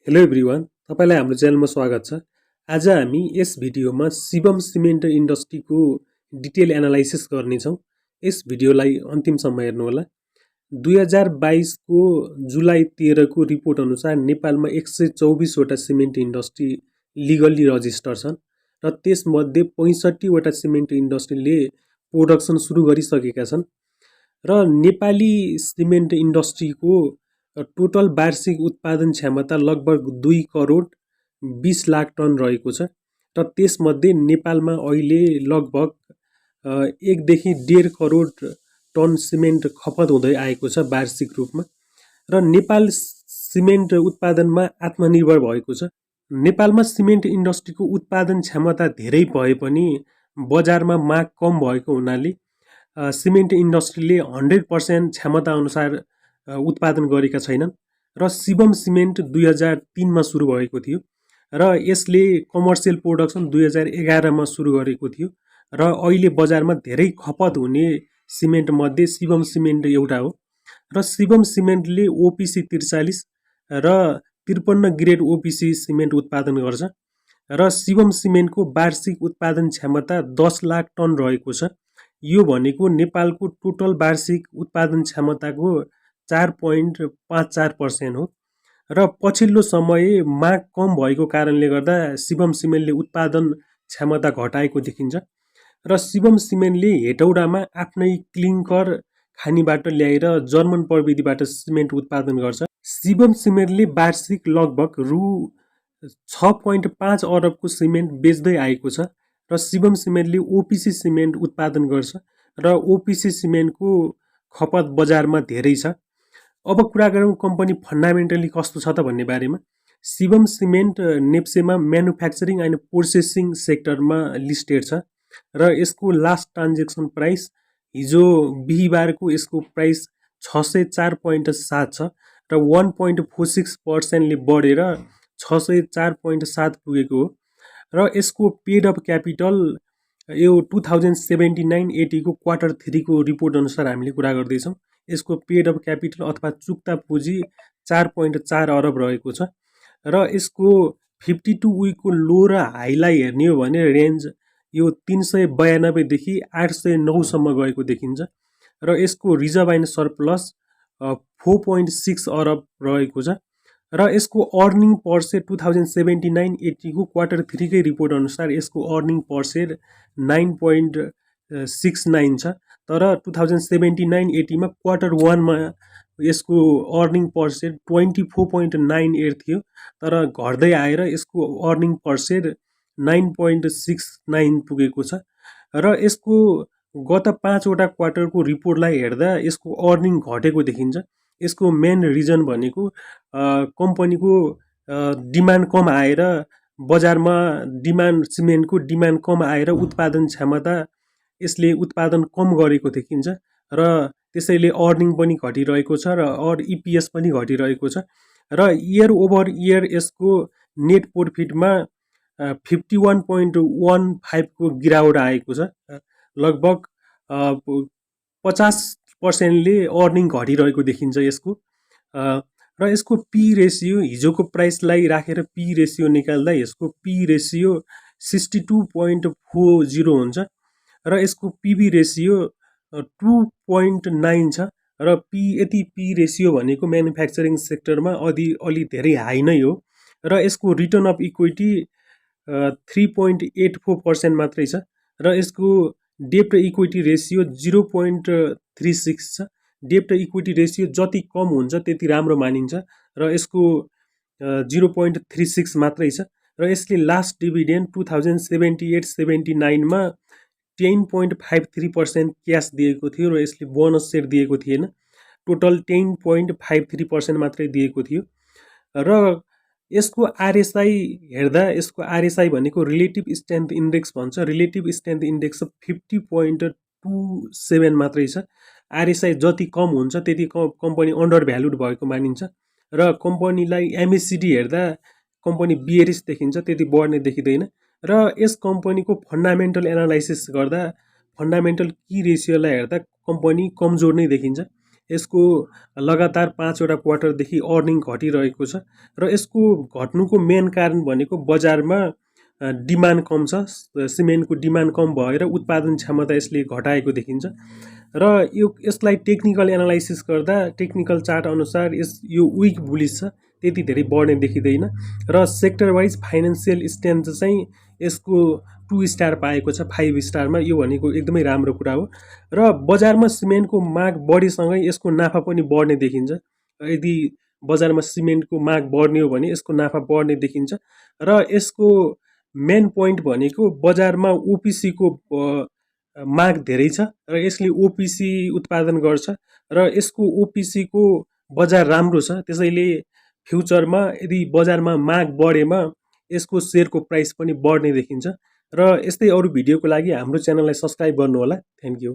Hello everyone, तपाईलाई हाम्रो च्यानलमा स्वागत छ। आज हामी यस भिडियोमा शिवम सिमेन्ट इन्डस्ट्रीको डिटेल एनालाइसिस गर्नेछौँ। यस भिडियोलाई अन्तिमसम्म हेर्नुहोला। 2022 को जुलाई 13 को रिपोर्ट अनुसार नेपालमा 124 वटा सिमेन्ट इन्डस्ट्री लिगल्ली रजिस्टर छन् र त्यसमध्ये 65 वटा सिमेन्ट इन्डस्ट्रीले प्रोडक्सन सुरु गरिसकेका छन् र नेपाली सिमेन्ट इन्डस्ट्रीको टोटल वार्षिक उत्पादन क्षमता लगभग 2 करोड 20 लाख टन रहेको छ र त्यसमध्ये नेपालमा अहिले लगभग 1 देखि 1.5 करोड टन सिमेन्ट खपत हुँदै आएको छ वार्षिक रूपमा र नेपाल सिमेन्ट उत्पादनमा आत्मनिर्भर भएको छ। नेपालमा सिमेन्ट इन्डस्ट्रीको उत्पादन क्षमता धेरै भए पनि बजारमा माग कम भएको हुनाले सिमेन्ट इन्डस्ट्रीले 100% क्षमता अनुसार उत्पादन गरेका छैनन् र शिवम सिमेन्ट 2003 मा सुरु भएको थियो र यसले कमर्सियल प्रोडक्सन 2011 मा सुरु गरेको थियो र अहिले बजारमा धेरै खपत हुने सिमेन्ट मध्ये शिवम सिमेन्ट एउटा हो र शिवम सिमेन्टले ओपीसी 43 र 53 ग्रेड ओपीसी सिमेन्ट उत्पादन गर्छ र शिवम सिमेन्टको वार्षिक उत्पादन क्षमता 10 लाख टन रहेको छ। यो भनेको नेपालको टोटल वार्षिक उत्पादन क्षमताको 4.54% हो र पछिल्लो समय माग कम भएको कारणले गर्दा शिवम सिमेन्टले उत्पादन क्षमता घटाएको देखिन्छ र शिवम सिमेन्टले हेटौडामा आफ्नै क्लिङ्कर खानीबाट ल्याएर जर्मन प्रविधिबाट सिमेन्ट उत्पादन गर्छ। शिवम सिमेन्टले वार्षिक लगभग रु 6.5 अरबको सिमेन्ट बेच्दै आएको छ र शिवम सिमेन्टले ओपीसी सिमेन्ट उत्पादन गर्छ र ओपीसी सिमेन्टको खपत बजारमा धेरै छ। अब कुरा गरौँ कम्पनी फन्डामेन्टली कस्तो छ त भन्ने बारेमा। शिवम सिमेन्ट नेप्सेमा म्यानुफ्याक्चरिङ एन्ड प्रोसेसिङ सेक्टरमा लिस्टेड छ र यसको लास्ट ट्रान्जेक्सन प्राइस हिजो बिहिबारको यसको प्राइस 604.7 छ र 1.46% ले बढेर 604.7 पुगेको हो र यसको पेड अप क्यापिटल यो 2079-80 को क्वार्टर 3 को रिपोर्ट अनुसार हामीले कुरा गर्दैछौँ। यसको पेड अप क्यापिटल अथवा चुक्ता पुँजी 4.4 अरब रहेको छ र यसको 52 विकको लो र हाईलाई हेर्ने हो भने रेन्ज यो 392 देखि 809 सम्म गएको देखिन्छ र यसको रिजर्भ एन्ड सरप्लस 4.6 अरब रहेको छ र यसको अर्निङ पर सेयर 2079-80 को क्वार्टर 3 कै रिपोर्ट अनुसार यसको अर्निङ पर सेयर 9.69 छ तर 2079-80 मा क्वार्टर 1 मा यसको अर्निङ पर सेयर 24.98 थियो तर घट्दै आएर यसको अर्निङ पर सेयर 9.69 पुगेको छ र यसको गत 5 वटा क्वार्टरको रिपोर्टलाई हेर्दा यसको अर्निङ घटेको देखिन्छ। यसको मेन रिजन भनेको कम्पनीको डिमान्ड कम आएर बजारमा डिमान्ड सिमेन्टको डिमान्ड कम आएर उत्पादन क्षमता यसले उत्पादन कम गरेको देखिन्छ र त्यसैले अर्निङ पनि घटिरहेको छ र इपिएस पनि घटिरहेको छ र इयर ओभर इयर यसको नेट प्रॉफिटमा 51.15 को गिरावट आएको छ। लगभग 50% ले अर्निङ घटिरहेको देखिन्छ यसको र यसको पी रेसियो हिजोको प्राइसलाई राखेर पी रेसियो निकाल्दा यसको पी रेसियो 62.40 हुन्छ र यसको पीबी रेसियो 2.9 छ र यति पी रेसियो भनेको म्यानुफ्याक्चरिङ सेक्टरमा अलि धेरै हाई नै हो र यसको रिटर्न अफ इक्विटी 3.84% मात्रै छ र यसको डेब्ट इक्विटी रेसियो 0.36 छ। डेब्ट इक्विटी रेसियो जति कम हुन्छ त्यति राम्रो मानिन्छ र यसको 0.36 मात्रै छ र यसले लास्ट डिभिडेन्ड 2078-79 मा 10.53% क्यास दिएको थियो र यसले बोनस सेयर दिएको थिएन। टोटल 10.53% मात्रै दिएको थियो र यसको आरएसआई हेर्दा यसको आरएसआई भनेको रिलेटिभ स्ट्रेन्थ इन्डेक्स भन्छ। रिलेटिभ स्ट्रेन्थ इन्डेक्स 50.27 मात्रै छ। आरएसआई जति कम हुन्छ त्यति कम्पनी अन्डर भ्यालुड भएको मानिन्छ र कम्पनीलाई एमएससिडी हेर्दा कम्पनी बियरिस देखिन्छ, त्यति बढ्ने देखिँदैन र यस कम्पनीको फन्डामेन्टल एनालाइसिस गर्दा फन्डामेन्टल की रेसियोलाई हेर्दा कम्पनी कमजोर नै देखिन्छ। यसको लगातार 5 वटा क्वार्टरदेखि अर्निङ घटिरहेको छ र यसको घट्नुको मेन कारण भनेको बजारमा डिमान्ड कम छ, सिमेन्टको डिमान्ड कम भएर उत्पादन क्षमता यसले घटाएको देखिन्छ र यसलाई टेक्निकल एनालाइसिस गर्दा टेक्निकल चार्ट अनुसार यो विक बुलिस छ, त्यति धेरै बढ्ने देखिँदैन र सेक्टर वाइज फाइनेन्सियल स्ट्रेन्थ चाहिँ यसको 2 स्टार पाएको छ 5 स्टारमा। यो भनेको एकदमै राम्रो कुरा हो र बजारमा सिमेन्टको माग बढेसँगै यसको नाफा पनि बढ्ने देखिन्छ। यदि बजारमा सिमेन्टको माग बढ्ने हो भने यसको नाफा बढ्ने देखिन्छ र यसको मेन पोइन्ट भनेको बजारमा ओपिसीको माग धेरै छ र यसले ओपिसी उत्पादन गर्छ र यसको ओपिसीको बजार राम्रो छ, त्यसैले फ्युचरमा यदि बजारमा माग बढेमा यसको सेयरको प्राइस पनि बढ्ने देखिन्छ र यस्तै अरू भिडियोको लागि हाम्रो च्यानललाई सब्स्क्राइब गर्नुहोला। Thank you.